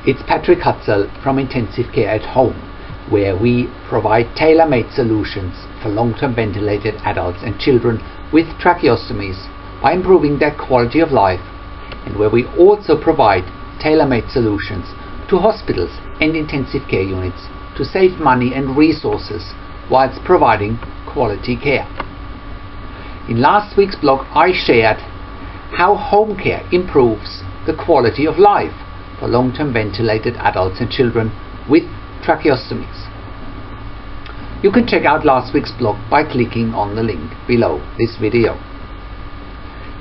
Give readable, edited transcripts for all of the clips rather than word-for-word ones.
It's Patrick Hutzel from Intensive Care at Home, where we provide tailor-made solutions for long-term ventilated adults and children with tracheostomies by improving their quality of life, and where we also provide tailor-made solutions to hospitals and intensive care units to save money and resources whilst providing quality care. In last week's blog, I shared how home care improves the quality of life for long-term ventilated adults and children with tracheostomies. You can check out last week's blog by clicking on the link below this video.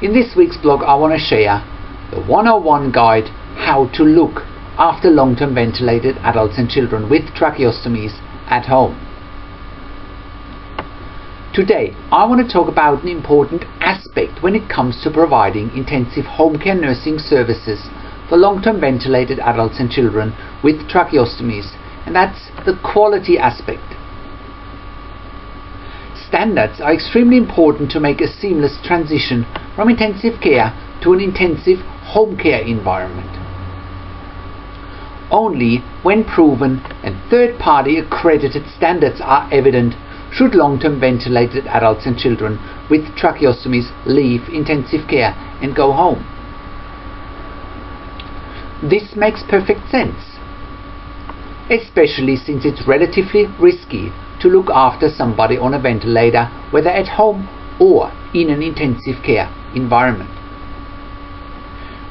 In this week's blog, I want to share the 101 guide how to look after long-term ventilated adults and children with tracheostomies at home. Today, I want to talk about an important aspect when it comes to providing intensive home care nursing services for long-term ventilated adults and children with tracheostomies, and that's the quality aspect. Standards are extremely important to make a seamless transition from intensive care to an intensive home care environment. Only when proven and third-party accredited standards are evident should long-term ventilated adults and children with tracheostomies leave intensive care and go home. This makes perfect sense, especially since it's relatively risky to look after somebody on a ventilator, whether at home or in an intensive care environment.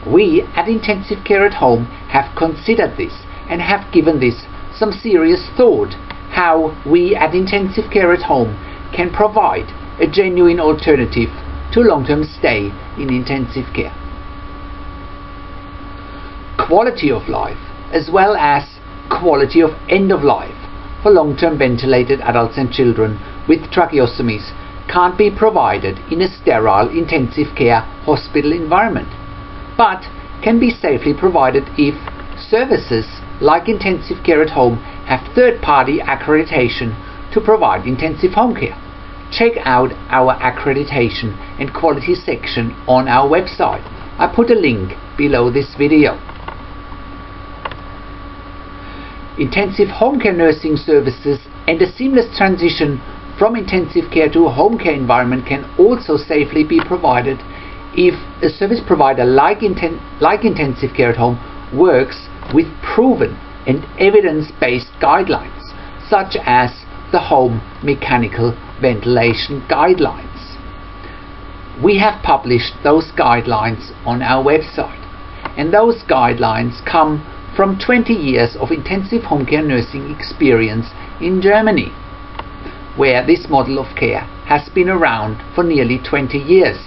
We at Intensive Care at Home have considered this and have given this some serious thought, how we at Intensive Care at Home can provide a genuine alternative to long-term stay in intensive care. Quality of life as well as quality of end of life for long-term ventilated adults and children with tracheostomies can't be provided in a sterile intensive care hospital environment, but can be safely provided if services like Intensive Care at Home have third-party accreditation to provide intensive home care. Check out our accreditation and quality section on our website. I put a link below this video. Intensive home care nursing services and a seamless transition from intensive care to a home care environment can also safely be provided if a service provider like Intensive Care at Home works with proven and evidence-based guidelines, such as the Home Mechanical Ventilation Guidelines. We have published those guidelines on our website, and those guidelines come from 20 years of intensive home care nursing experience in Germany, where this model of care has been around for nearly 20 years,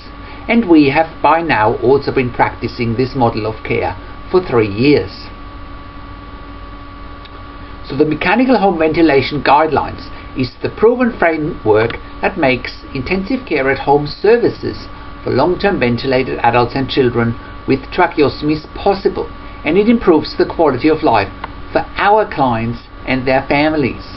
and we have by now also been practicing this model of care for 3 years. So the Mechanical Home Ventilation Guidelines is the proven framework that makes intensive care at home services for long-term ventilated adults and children with tracheostomies possible, and it improves the quality of life for our clients and their families.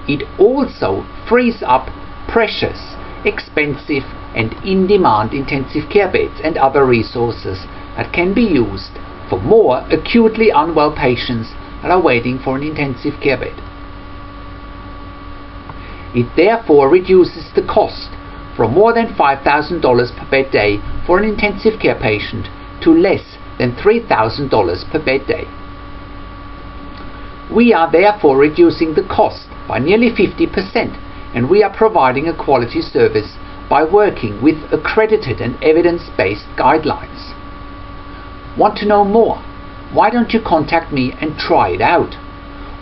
It also frees up precious, expensive and in-demand intensive care beds and other resources that can be used for more acutely unwell patients that are waiting for an intensive care bed. It therefore reduces the cost from more than $5,000 per bed day for an intensive care patient to less than $3,000 per bed day. We are therefore reducing the cost by nearly 50%, and we are providing a quality service by working with accredited and evidence-based guidelines. Want to know more? Why don't you contact me and try it out?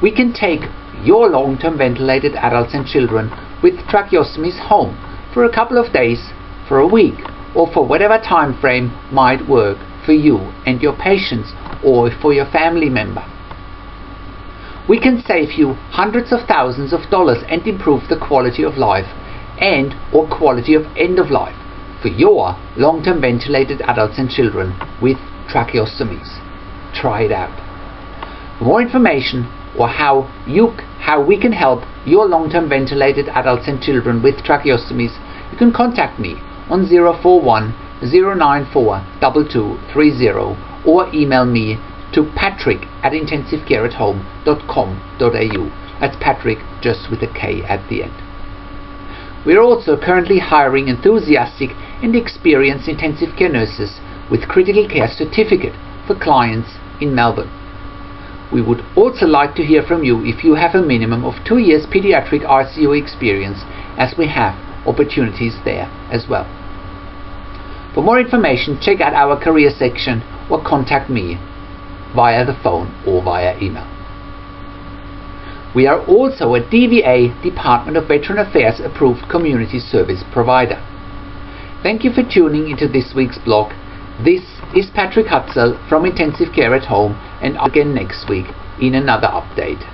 We can take your long-term ventilated adults and children with tracheostomies home for a couple of days, for a week, or for whatever time frame might work for you and your patients or for your family member. We can save you hundreds of thousands of dollars and improve the quality of life and or quality of end of life for your long-term ventilated adults and children with tracheostomies. Try it out. For more information or how we can help your long-term ventilated adults and children with tracheostomies, you can contact me on 041 094 2230 or email me to patrick@intensivecareathome.com.au. That's Patrick just with a K at the end. We are also currently hiring enthusiastic and experienced intensive care nurses with critical care certificate for clients in Melbourne. We would also like to hear from you if you have a minimum of 2 years pediatric RCO experience, as we have opportunities there as well. For more information, check out our career section or contact me via the phone or via email. We are also a DVA, Department of Veteran Affairs approved community service provider. Thank you for tuning into this week's blog. This is Patrick Hutzel from Intensive Care at Home, and again next week in another update.